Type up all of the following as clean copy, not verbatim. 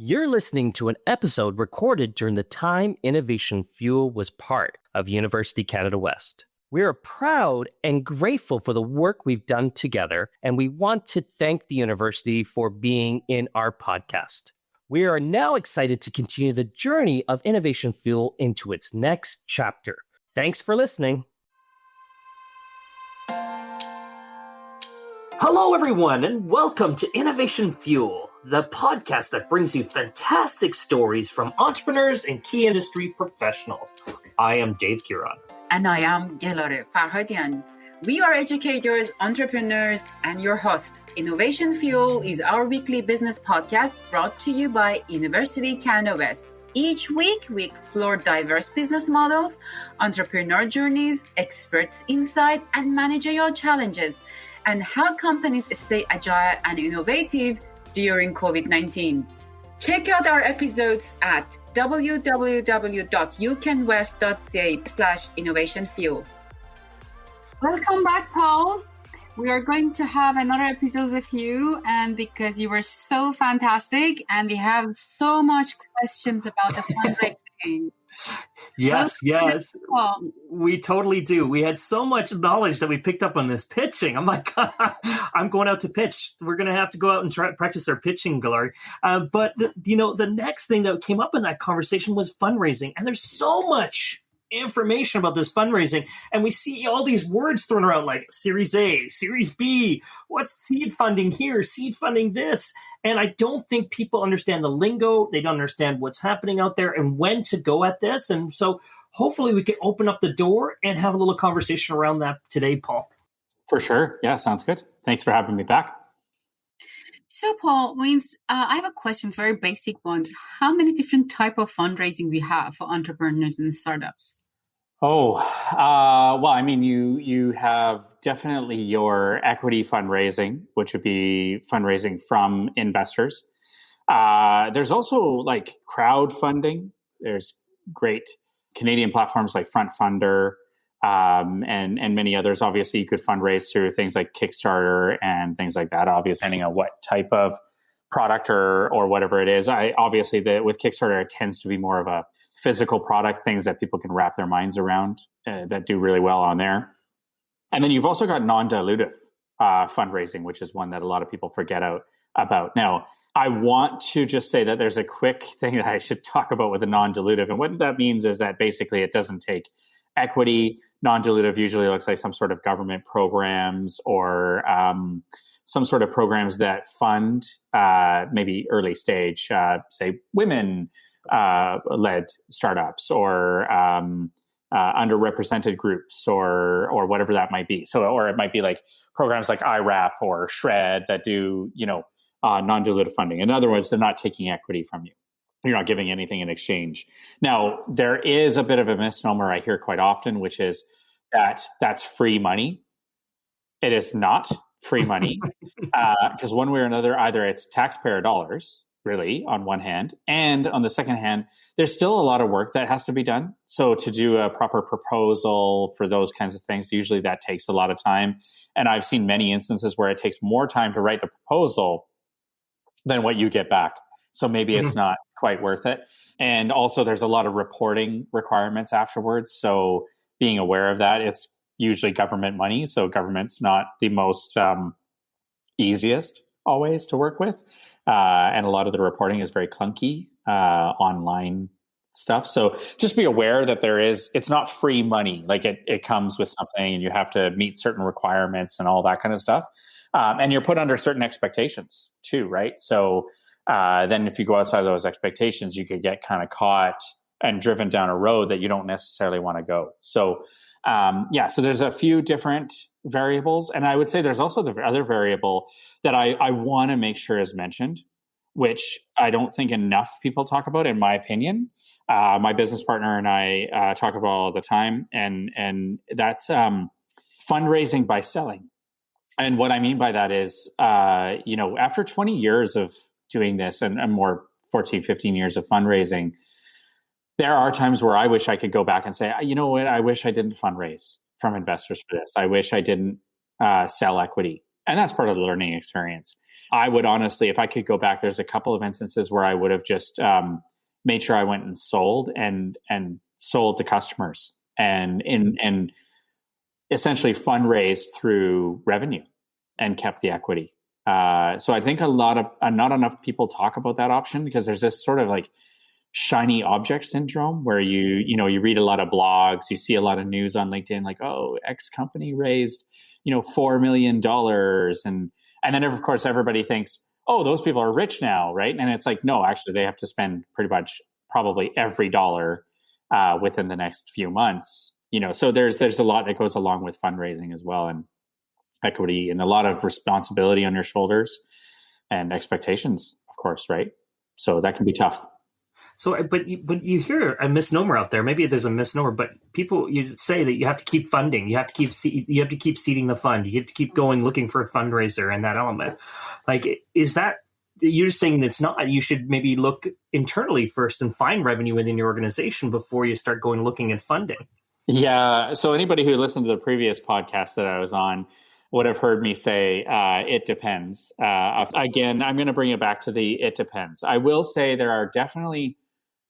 You're listening to an episode recorded during the time Innovation Fuel was part of University Canada West. We are proud and grateful for the work we've done together, and we want to thank the university for being in our podcast. We are now excited to continue the journey of Innovation Fuel into its next chapter. Thanks for listening. Hello, everyone, and welcome to Innovation Fuel, the podcast that brings you fantastic stories from entrepreneurs and key industry professionals. I am Dave Kiran. And I am Gelareh and we are educators, entrepreneurs, and your hosts. Innovation Fuel is our weekly business podcast brought to you by University Canada West. Each week, we explore diverse business models, entrepreneur journeys, experts' insight, and managerial challenges, and how companies stay agile and innovative during COVID-19. Check out our episodes at www.ucanwest.ca/innovationfuel. Welcome back, Paul. We are going to have another episode with you, and because you were so fantastic, and we have so much questions about the fundraising. Yes. We totally do. We had so much knowledge that we picked up on this pitching. I'm like, I'm going out to pitch. We're going to have to go out and try practice our pitching, Gelareh. But the next thing that came up in that conversation was fundraising. And there's so much information about this fundraising. And we see all these words thrown around like Series A, Series B, what's seed funding here, seed funding this. And I don't think people understand the lingo. They don't understand what's happening out there and when to go at this. And so hopefully we can open up the door and have a little conversation around that today, Paul. For sure. Yeah, sounds good. Thanks for having me back. So, Paul, I have a question, very basic ones. How many different type of fundraising we have for entrepreneurs and startups? Well, I mean, you have definitely your equity fundraising, which would be fundraising from investors. There's also like crowdfunding. There's great Canadian platforms like Front Funder, and many others. Obviously, you could fundraise through things like Kickstarter and things like that. Obviously, depending on what type of product or whatever it is. With Kickstarter, it tends to be more of a physical product, things that people can wrap their minds around that do really well on there. And then you've also got non-dilutive fundraising, which is one that a lot of people forget about. Now, I want to just say that there's a quick thing that I should talk about with the non-dilutive. And what that means is that basically it doesn't take equity. Non-dilutive usually looks like some sort of government programs or some sort of programs that fund maybe early stage, say women led startups or underrepresented groups or whatever that might be. So, or it might be like programs like IRAP or Shred that do, non-dilutive funding. In other words, they're not taking equity from you. You're not giving anything in exchange. Now, there is a bit of a misnomer I hear quite often, which is that that's free money. It is not free money because one way or another, either it's taxpayer dollars, really, on one hand. And on the second hand, there's still a lot of work that has to be done. So to do a proper proposal for those kinds of things, usually that takes a lot of time. And I've seen many instances where it takes more time to write the proposal than what you get back. So maybe it's not quite worth it. And also there's a lot of reporting requirements afterwards. So being aware of that, it's usually government money. So government's not the most easiest always to work with. And a lot of the reporting is very clunky online stuff. So just be aware that it's not free money. Like it comes with something and you have to meet certain requirements and all that kind of stuff. And you're put under certain expectations too, right? So then if you go outside of those expectations, you could get kind of caught and driven down a road that you don't necessarily want to go. So so there's a few different variables. And I would say there's also the other variable that I want to make sure is mentioned, which I don't think enough people talk about, in my opinion. My business partner and I talk about all the time, and that's fundraising by selling. And what I mean by that is, after 20 years of doing this and more 14, 15 years of fundraising, there are times where I wish I could go back and say, you know what, I wish I didn't fundraise from investors for this. I wish I didn't sell equity. And that's part of the learning experience. I would honestly, if I could go back, there's a couple of instances where I would have just made sure I went and sold to customers and essentially fundraised through revenue and kept the equity. So I think not enough people talk about that option because there's this sort of like shiny object syndrome where you read a lot of blogs, you see a lot of news on LinkedIn, like, oh, X company raised, $4 million. And then of course everybody thinks, oh, those people are rich now, right? And it's like, no, actually they have to spend pretty much probably every dollar within the next few months. So there's a lot that goes along with fundraising as well, and equity, and a lot of responsibility on your shoulders and expectations, of course, right? So that can be tough. So, but you hear a misnomer out there. Maybe there's a misnomer, but you say that you have to keep funding. You have to keep seeding the fund. You have to keep going looking for a fundraiser and that element. Like, is that you're just saying that's not? You should maybe look internally first and find revenue within your organization before you start going looking at funding. Yeah. So anybody who listened to the previous podcast that I was on would have heard me say, it depends. Again, I'm going to bring it back to it depends. I will say there are definitely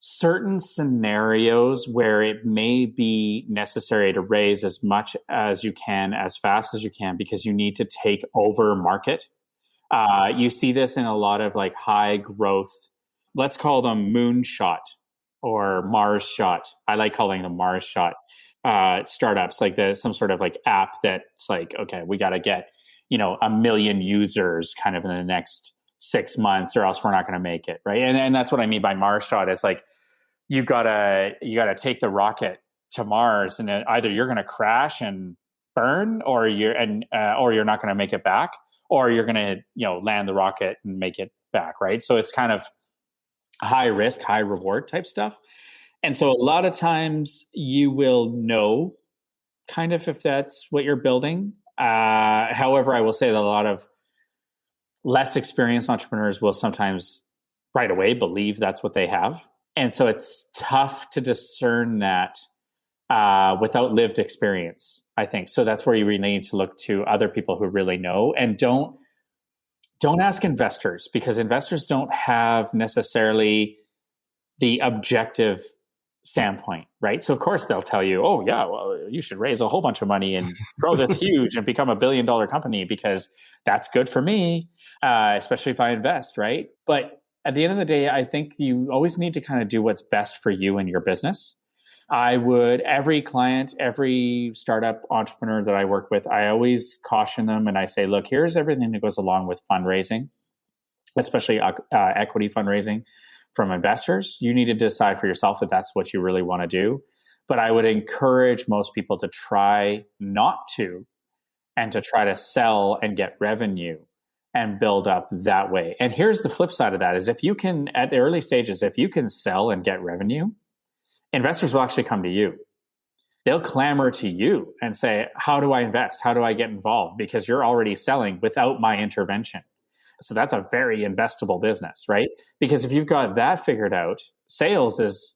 certain scenarios where it may be necessary to raise as much as you can, as fast as you can, because you need to take over market. You see this in a lot of like high growth, let's call them moonshot or Mars shot. I like calling them Mars shot startups, like some sort of like app that's like, okay, we got to get, 1 million users kind of in the next 6 months or else we're not going to make it. Right. And that's what I mean by Mars shot. It's like, you gotta take the rocket to Mars, and either you're going to crash and burn, or you're not going to make it back, or you're going to, land the rocket and make it back. Right. So it's kind of high risk, high reward type stuff. And so a lot of times you will know kind of if that's what you're building. However, I will say that a lot of less experienced entrepreneurs will sometimes right away believe that's what they have. And so it's tough to discern that without lived experience, I think. So that's where you really need to look to other people who really know, and don't ask investors, because investors don't have necessarily the objective standpoint, right? So of course they'll tell you, oh yeah, well, you should raise a whole bunch of money and grow this huge and become $1 billion company because that's good for me, especially if I invest, right? But at the end of the day, I think you always need to kind of do what's best for you and your business. Every client, every startup entrepreneur that I work with, I always caution them and I say, look, here's everything that goes along with fundraising, especially equity fundraising from investors. You need to decide for yourself if that's what you really want to do. But I would encourage most people to try not to, and to try to sell and get revenue and build up that way. And here's the flip side of that is, if you can, at the early stages, if you can sell and get revenue, investors will actually come to you. They'll clamor to you and say, how do I invest? How do I get involved? Because you're already selling without my intervention. So that's a very investable business, right? Because if you've got that figured out, sales is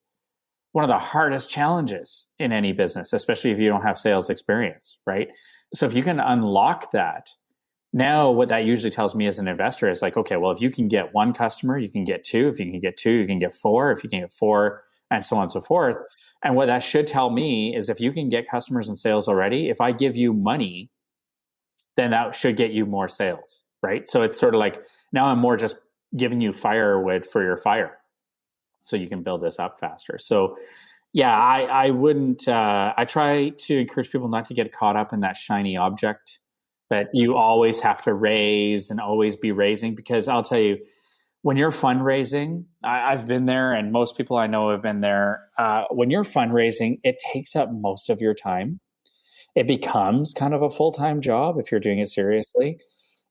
one of the hardest challenges in any business, especially if you don't have sales experience, right? So if you can unlock that, now what that usually tells me as an investor is like, okay, well, if you can get one customer, you can get two. If you can get two, you can get four. If you can get four, and so on and so forth. And what that should tell me is, if you can get customers and sales already, if I give you money, then that should get you more sales, right? So it's sort of like, now I'm more just giving you firewood for your fire, so you can build this up faster. So yeah, I wouldn't, I try to encourage people not to get caught up in that shiny object that you always have to raise and always be raising, because I'll tell you, when you're fundraising, I've been there, and most people I know have been there. When you're fundraising, it takes up most of your time. It becomes kind of a full-time job if you're doing it seriously.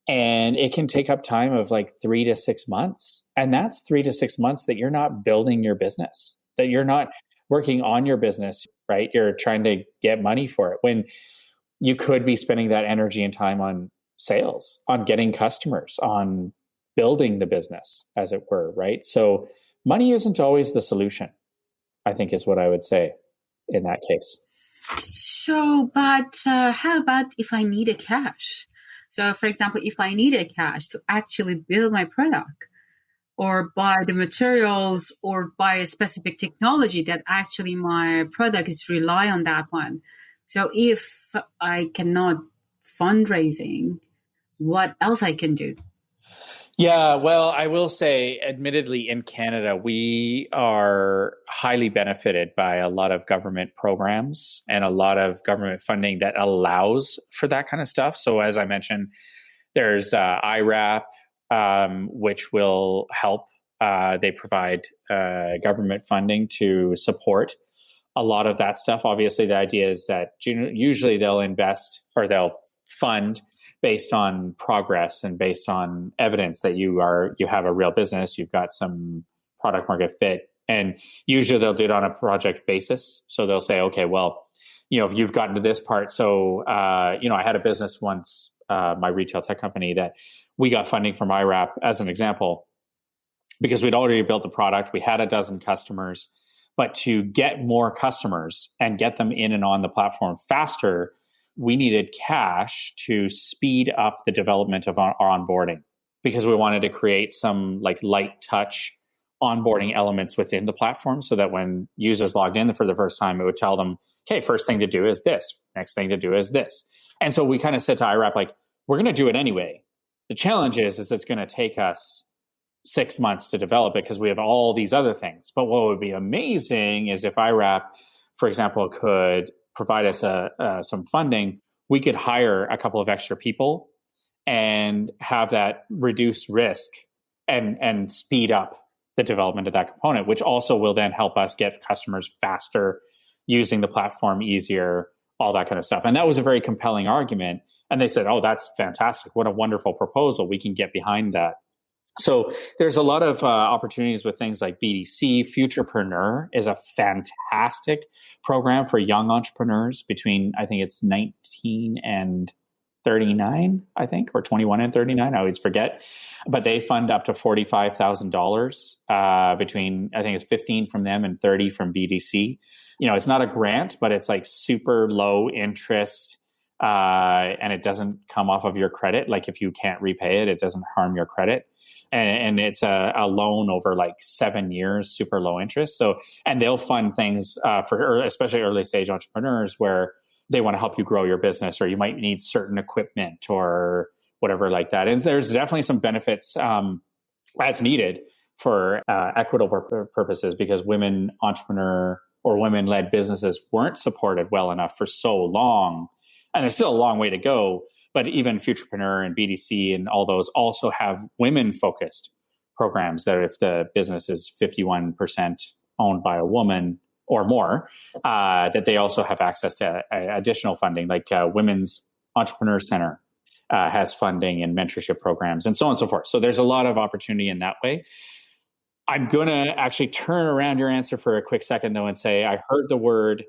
And it can take up time of like 3 to 6 months. And that's 3 to 6 months that you're not building your business, that you're not working on your business, right? You're trying to get money for it, when you could be spending that energy and time on sales, on getting customers, on building the business, as it were, right? So money isn't always the solution, I think, is what I would say in that case. So, but how about if I need a cash? So, for example, if I needed cash to actually build my product or buy the materials or buy a specific technology that actually my product is rely on that one. So if I cannot fundraising, what else I can do? Yeah, well, I will say, admittedly, in Canada, we are highly benefited by a lot of government programs and a lot of government funding that allows for that kind of stuff. So as I mentioned, there's IRAP, which will help. They provide government funding to support a lot of that stuff. Obviously, the idea is that usually they'll invest or they'll fund based on progress and based on evidence that you have a real business, you've got some product market fit, and usually they'll do it on a project basis. So they'll say, okay, well, if you've gotten to this part. So, I had a business once, my retail tech company, that we got funding from IRAP as an example, because we'd already built the product. We had a dozen customers, but to get more customers and get them in and on the platform faster, we needed cash to speed up the development of our onboarding, because we wanted to create some light touch onboarding elements within the platform so that when users logged in for the first time, it would tell them, okay, first thing to do is this, next thing to do is this. And so we kind of said to IRAP, we're going to do it anyway. The challenge is it's going to take us 6 months to develop it because we have all these other things. But what would be amazing is if IRAP, for example, could provide us some funding, we could hire a couple of extra people and have that reduce risk and speed up the development of that component, which also will then help us get customers faster, using the platform easier, all that kind of stuff. And that was a very compelling argument. And they said, oh, that's fantastic. What a wonderful proposal. We can get behind that. So there's a lot of opportunities with things like BDC. Futurepreneur is a fantastic program for young entrepreneurs between, I think it's 19 and 39, I think, or 21 and 39. I always forget. But they fund up to $45,000 between, I think it's 15 from them and 30 from BDC. It's not a grant, but it's super low interest. And it doesn't come off of your credit. If you can't repay it, it doesn't harm your credit. And it's a loan over 7 years, super low interest. So, and they'll fund things for especially early stage entrepreneurs where they want to help you grow your business, or you might need certain equipment or whatever like that. And there's definitely some benefits that's needed for equitable purposes, because women entrepreneur or women-led businesses weren't supported well enough for so long. And there's still a long way to go. But even Futurepreneur and BDC and all those also have women-focused programs that if the business is 51% owned by a woman or more, that they also have access to additional funding, like Women's Entrepreneur Center has funding and mentorship programs and so on and so forth. So there's a lot of opportunity in that way. I'm going to actually turn around your answer for a quick second, though, and say, I heard the word,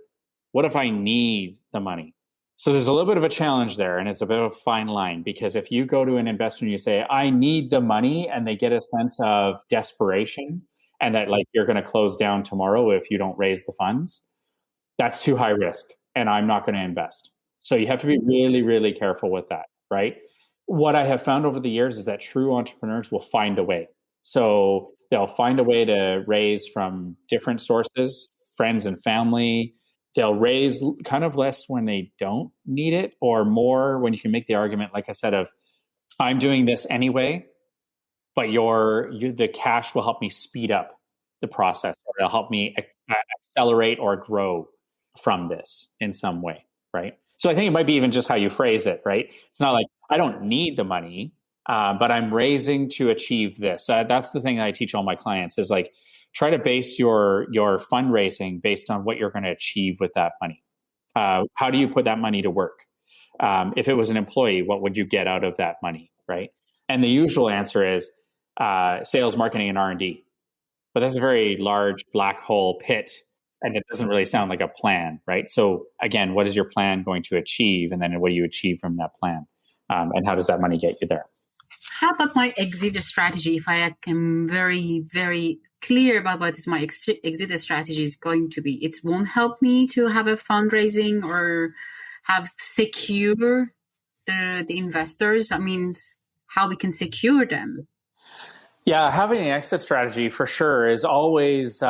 what if I need the money? So there's a little bit of a challenge there, and it's a bit of a fine line, because if you go to an investor and you say, I need the money, and they get a sense of desperation and that you're going to close down tomorrow if you don't raise the funds, that's too high risk, and I'm not going to invest. So you have to be really, really careful with that, right? What I have found over the years is that true entrepreneurs will find a way. So they'll find a way to raise from different sources, friends and family. They'll raise kind of less when they don't need it, or more when you can make the argument, like I said, of I'm doing this anyway, but the cash will help me speed up the process, or it'll help me accelerate or grow from this in some way, right? So I think it might be even just how you phrase it, right? It's not like I don't need the money, but I'm raising to achieve this. That's the thing that I teach all my clients is try to base your fundraising based on what you're going to achieve with that money. How do you put that money to work? If it was an employee, what would you get out of that money, right? And the usual answer is sales, marketing, and R&D. But that's a very large black hole pit, and it doesn't really sound like a plan, right? So again, what is your plan going to achieve? And then what do you achieve from that plan? And how does that money get you there? How about my exit strategy? If I am very, very clear about what is my exit strategy is going to be, it won't help me to have a fundraising or have secure the investors? I mean, how we can secure them? Yeah, having an exit strategy for sure is always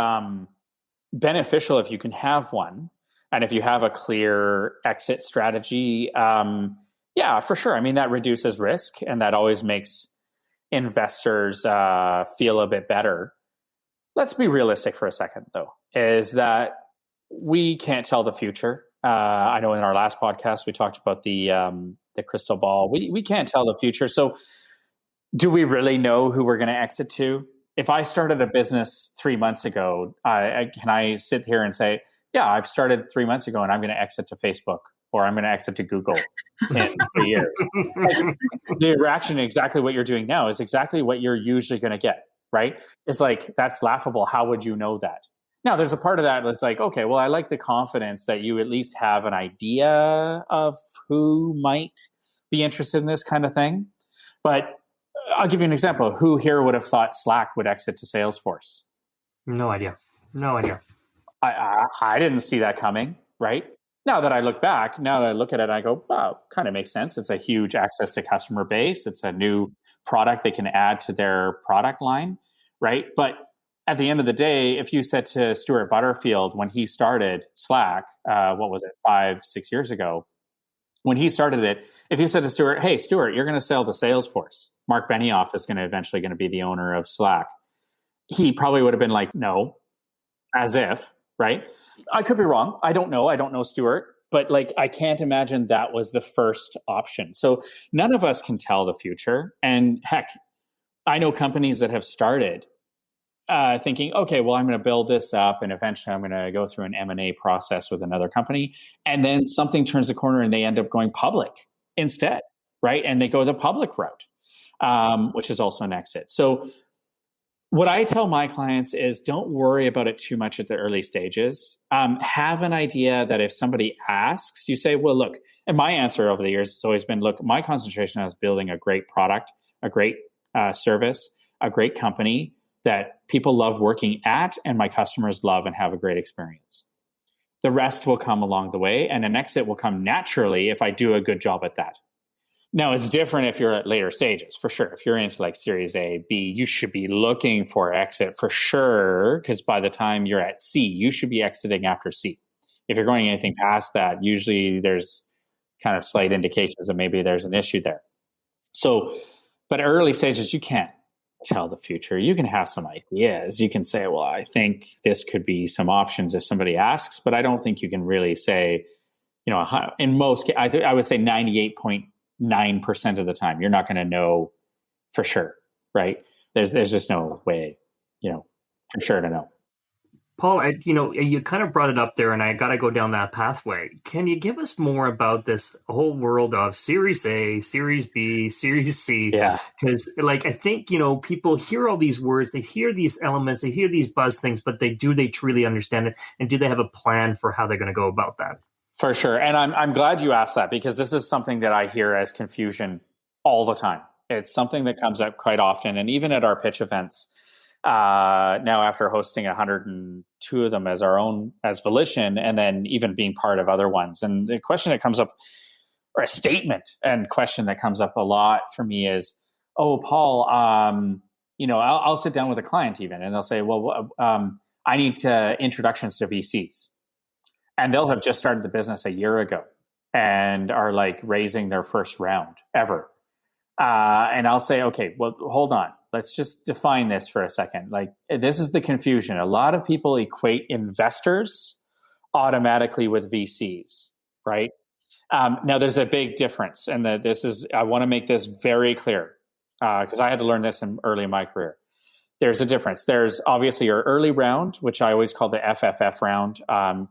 beneficial if you can have one. And if you have a clear exit strategy, yeah, for sure. I mean, that reduces risk, and that always makes investors feel a bit better. Let's be realistic for a second, though, is that we can't tell the future. I know in our last podcast, we talked about the crystal ball. We can't tell the future. So do we really know who we're going to exit to? If I started a business 3 months ago, can I sit here and say, yeah, I've started 3 months ago and I'm going to exit to Facebook or I'm going to exit to Google in 3 years? Like, the reaction, exactly what you're doing now, is exactly what you're usually going to get, right? It's like, that's laughable. How would you know that? Now, there's a part of that that's like, okay, well, I like the confidence that you at least have an idea of who might be interested in this kind of thing. But I'll give you an example. Who here would have thought Slack would exit to Salesforce? No idea. I didn't see that coming, right? Now that I look at it, I go, wow, kind of makes sense. It's a huge access to customer base. It's a new product they can add to their product line, right? But at the end of the day, if you said to Stuart Butterfield when he started Slack, 5-6 years ago, when he started it, if you said to Stuart, hey, Stuart, you're going to sell to Salesforce, Mark Benioff is eventually going to be the owner of Slack, he probably would have been like, no, as if, right? I could be wrong. I don't know Stuart, but like, I can't imagine that was the first option. So none of us can tell the future. And heck, I know companies that have started thinking, okay, well, I'm going to build this up and eventually I'm going to go through an M&A process with another company. And then something turns the corner and they end up going public instead, right? And they go the public route, which is also an exit. So what I tell my clients is, don't worry about it too much at the early stages. Have an idea that if somebody asks, you say, well, look, and my answer over the years has always been, look, my concentration is building a great product, a great service, a great company that people love working at and my customers love and have a great experience. The rest will come along the way, and an exit will come naturally if I do a good job at that. Now, it's different if you're at later stages, for sure. If you're into like Series A, B, you should be looking for exit for sure, because by the time you're at C, you should be exiting after C. If you're going anything past that, usually there's kind of slight indications that maybe there's an issue there. So, but early stages, you can't tell the future. You can have some ideas. You can say, well, I think this could be some options if somebody asks, but I don't think you can really say, in most, I would say 98.9% of the time, you're not going to know for sure, right? There's just no way, for sure to know. Paul, you kind of brought it up there, and I got to go down that pathway. Can you give us more about this whole world of Series A, Series B, Series C? Yeah. Because, I think, people hear all these words, they hear these elements, they hear these buzz things, but do they truly understand it? And do they have a plan for how they're going to go about that? For sure. And I'm glad you asked that, because this is something that I hear as confusion all the time. It's something that comes up quite often. And even at our pitch events, now after hosting 102 of them as Volition, and then even being part of other ones. And the question that comes up, or a statement and question that comes up a lot for me is, oh, Paul, I'll sit down with a client even, and they'll say, well, I need introductions to VCs. And they'll have just started the business a year ago and are like raising their first round ever. And I'll say, okay, well, hold on. Let's just define this for a second. Like, this is the confusion. A lot of people equate investors automatically with VCs, right? Now, there's a big difference. And I want to make this very clear because I had to learn this early in my career. There's a difference. There's obviously your early round, which I always call the FFF round,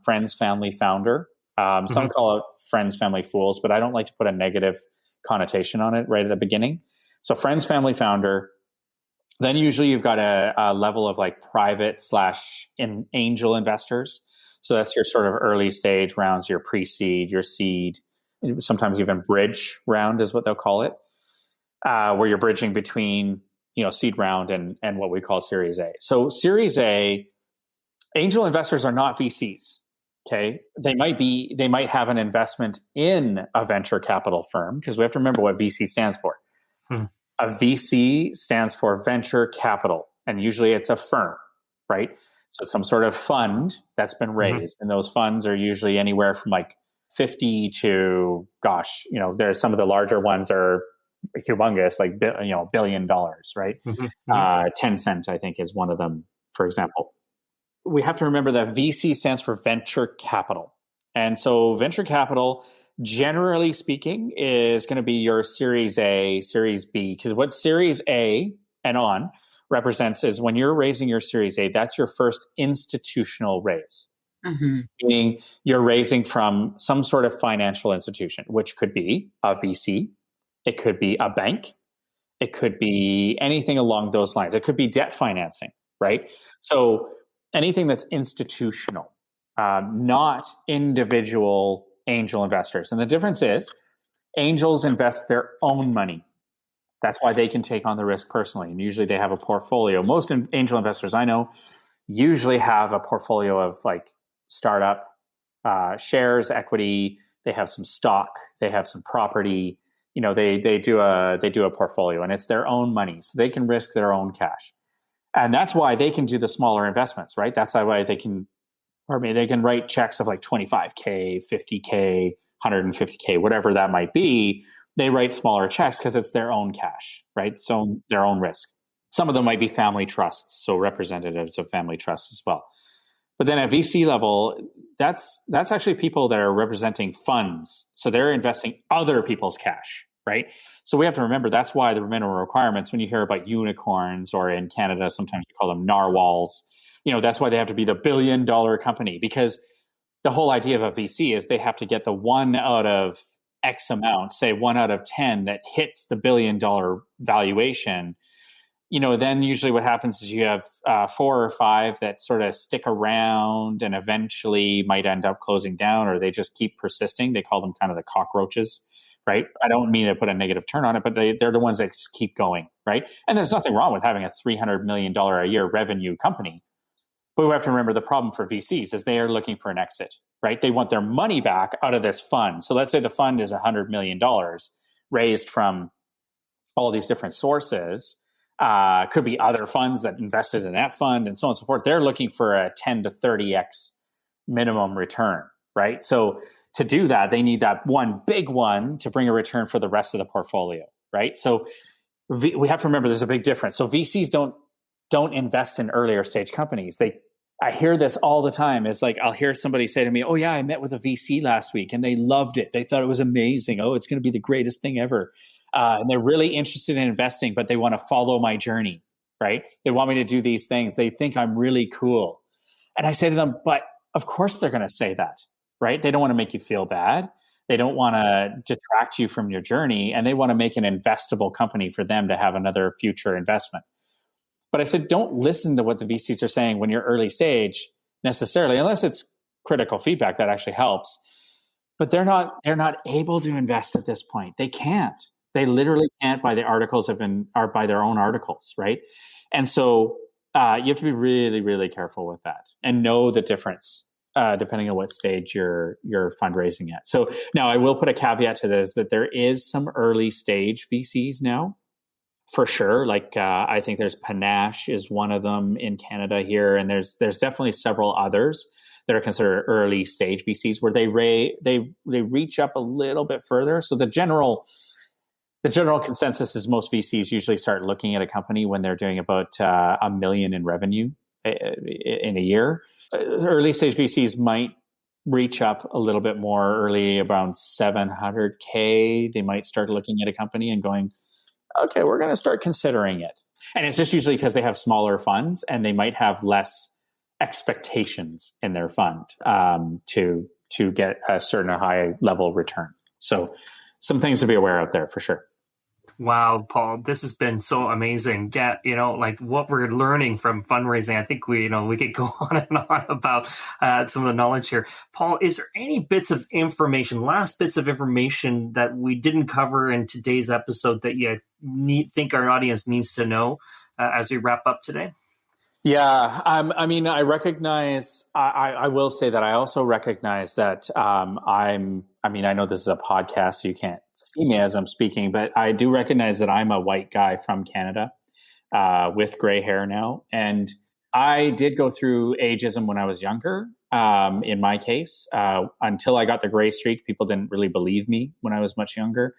friends, family, founder. Some call it friends, family, fools, but I don't like to put a negative connotation on it right at the beginning. So friends, family, founder. Then usually you've got a level of like private / angel investors. So that's your sort of early stage rounds, your pre-seed, your seed, sometimes even bridge round is what they'll call it, where you're bridging between seed round and what we call Series A. So Series A, angel investors are not VCs. Okay. They might have an investment in a venture capital firm, because we have to remember what VC stands for. A VC stands for venture capital, and usually it's a firm, right? So some sort of fund that's been raised, and those funds are usually anywhere from like 50 to, there's some of the larger ones are humongous, like, $1 billion, right? Tencent, I think, is one of them, for example. We have to remember that VC stands for venture capital. And so venture capital, generally speaking, is going to be your Series A, Series B, because what Series A and on represents is when you're raising your Series A, that's your first institutional raise. Meaning you're raising from some sort of financial institution, which could be a VC, it could be a bank, it could be anything along those lines. It could be debt financing, right? So anything that's institutional, not individual angel investors. And the difference is angels invest their own money. That's why they can take on the risk personally. And usually they have a portfolio. Most angel investors I know usually have a portfolio of like startup shares, equity. They have some stock. They have some property. They do a portfolio, and it's their own money. So they can risk their own cash. And that's why they can do the smaller investments, right? That's why they can write checks of like $25K, $50K, $150K, whatever that might be. They write smaller checks because it's their own cash, right? So their own risk. Some of them might be family trusts, so representatives of family trusts as well. But then at VC level, that's actually people that are representing funds. So they're investing other people's cash, right? So we have to remember that's why the minimum requirements, when you hear about unicorns, or in Canada, sometimes we call them narwhals, that's why they have to be the $1 billion company, because the whole idea of a VC is they have to get the 1 out of X amount, say 1 out of 10 that hits the $1 billion valuation. Then usually what happens is you have 4 or 5 that sort of stick around and eventually might end up closing down, or they just keep persisting. They call them kind of the cockroaches, right? I don't mean to put a negative turn on it, but they're the ones that just keep going, right? And there's nothing wrong with having a $300 million a year revenue company. But we have to remember the problem for VCs is they are looking for an exit, right? They want their money back out of this fund. So let's say the fund is $100 million raised from all these different sources. Could be other funds that invested in that fund and so on and so forth. They're looking for a 10 to 30x minimum return, right? So to do that, they need that one big one to bring a return for the rest of the portfolio, right? So we have to remember there's a big difference. So VCs don't invest in earlier stage companies. I hear this all the time. It's like I'll hear somebody say to me, "Oh yeah, I met with a VC last week and they loved it. They thought it was amazing. Oh, it's going to be the greatest thing ever." And they're really interested in investing, but they want to follow my journey, right? They want me to do these things. They think I'm really cool. And I say to them, but of course they're going to say that, right? They don't want to make you feel bad. They don't want to detract you from your journey, and they want to make an investable company for them to have another future investment. But I said, don't listen to what the VCs are saying when you're early stage necessarily, unless it's critical feedback that actually helps. But they're not able to invest at this point. They can't. They literally can't by their own articles, right? And so you have to be really, really careful with that and know the difference depending on what stage you're fundraising at. So now I will put a caveat to this, that there is some early stage VCs now, for sure. Like I think there's Panache is one of them in Canada here, and there's definitely several others that are considered early stage VCs where they reach up a little bit further. So the general consensus is most VCs usually start looking at a company when they're doing about $1 million in revenue in a year. Early stage VCs might reach up a little bit more early, around $700K. They might start looking at a company and going, okay, we're going to start considering it. And it's just usually because they have smaller funds and they might have less expectations in their fund to get a certain high level return. So some things to be aware of there for sure. Wow, Paul, this has been so amazing. Like what we're learning from fundraising. I think we could go on and on about some of the knowledge here. Paul, is there any last bits of information that we didn't cover in today's episode that you think our audience needs to know as we wrap up today? Yeah, I mean, I recognize. I will say that I also recognize that I mean, I know this is a podcast, so you can't see me as I'm speaking, but I do recognize that I'm a white guy from Canada with gray hair now, and I did go through ageism when I was younger. In my case, until I got the gray streak, people didn't really believe me when I was much younger,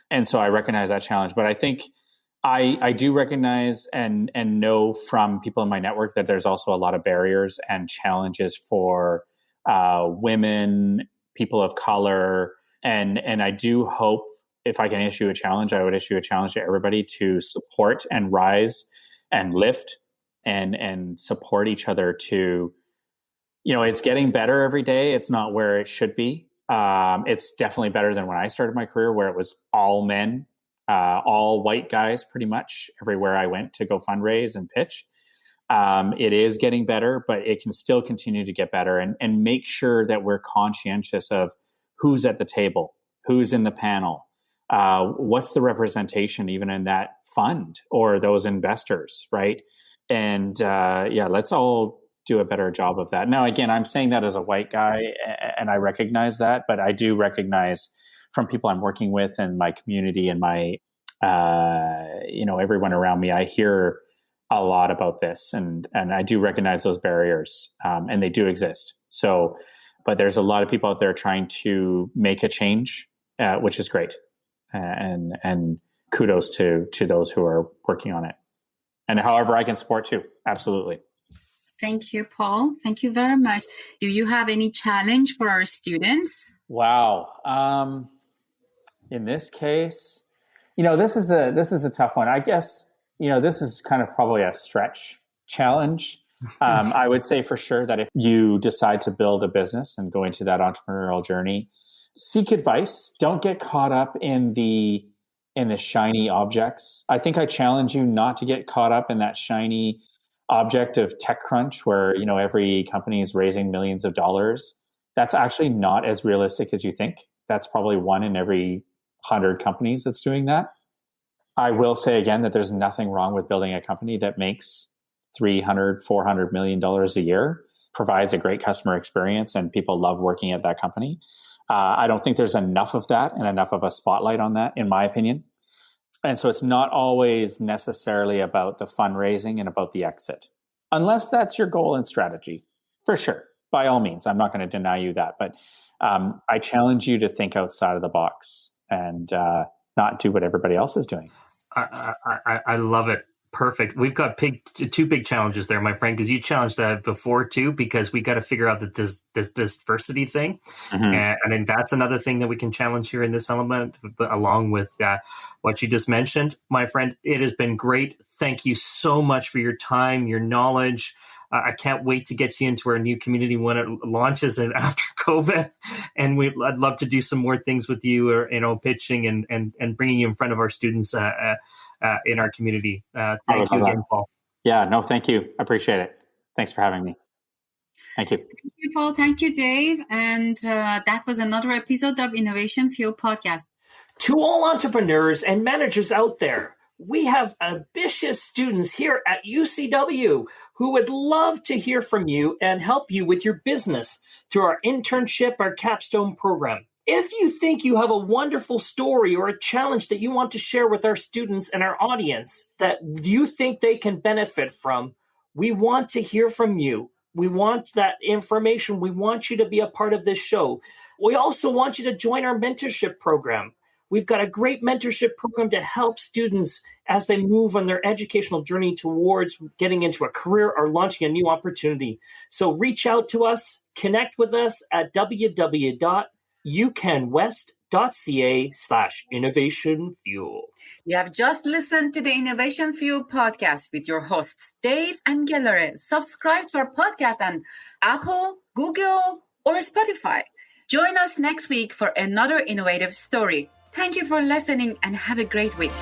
and so I recognize that challenge. But I think I do recognize and know from people in my network that there's also a lot of barriers and challenges for women, people of color, and I do hope if I can issue a challenge, I would issue a challenge to everybody to support and rise and lift and support each other to, it's getting better every day. It's not where it should be. It's definitely better than when I started my career, where it was all men. All white guys pretty much everywhere I went to go fundraise and pitch. It is getting better, but it can still continue to get better and make sure that we're conscientious of who's at the table, who's in the panel, what's the representation even in that fund or those investors, right? And let's all do a better job of that. Now, again, I'm saying that as a white guy, and I recognize that, but I do recognize from people I'm working with and my community and my, everyone around me, I hear a lot about this and I do recognize those barriers, and they do exist. So, but there's a lot of people out there trying to make a change, which is great. And kudos to those who are working on it. And however I can support too. Absolutely. Thank you, Paul. Thank you very much. Do you have any challenge for our students? Wow. In this case, this is a tough one. I guess, this is kind of probably a stretch challenge. I would say for sure that if you decide to build a business and go into that entrepreneurial journey, seek advice. Don't get caught up in the shiny objects. I think I challenge you not to get caught up in that shiny object of TechCrunch where, every company is raising millions of dollars. That's actually not as realistic as you think. That's probably one in every 100 companies that's doing that. I will say again that there's nothing wrong with building a company that makes $300, $400 million a year, provides a great customer experience, and people love working at that company. I don't think there's enough of that and enough of a spotlight on that, in my opinion. And so it's not always necessarily about the fundraising and about the exit, unless that's your goal and strategy, for sure. By all means, I'm not going to deny you that, but I challenge you to think outside of the box and not do what everybody else is doing. I love it. Perfect. We've got two big challenges there, my friend, because you challenged that before too, because we got to figure out this diversity thing. Mm-hmm. And then that's another thing that we can challenge here in this element, along with what you just mentioned. My friend, it has been great. Thank you so much for your time, your knowledge. I can't wait to get you into our new community when it launches and after COVID. And I'd love to do some more things with you, pitching and bringing you in front of our students in our community. Thank you again, Paul. Yeah, no, thank you. I appreciate it. Thanks for having me. Thank you. Thank you, Paul. Thank you, Dave. And that was another episode of Innovation Fuel Podcast. To all entrepreneurs and managers out there, we have ambitious students here at UCW who would love to hear from you and help you with your business through our internship, our capstone program. If you think you have a wonderful story or a challenge that you want to share with our students and our audience that you think they can benefit from, we want to hear from you. We want that information. We want you to be a part of this show. We also want you to join our mentorship program. We've got a great mentorship program to help students as they move on their educational journey towards getting into a career or launching a new opportunity. So reach out to us, connect with us at www.ucanwest.ca/innovationfuel. You have just listened to the Innovation Fuel podcast with your hosts, Dave and Gelareh. Subscribe to our podcast on Apple, Google, or Spotify. Join us next week for another innovative story. Thank you for listening and have a great week.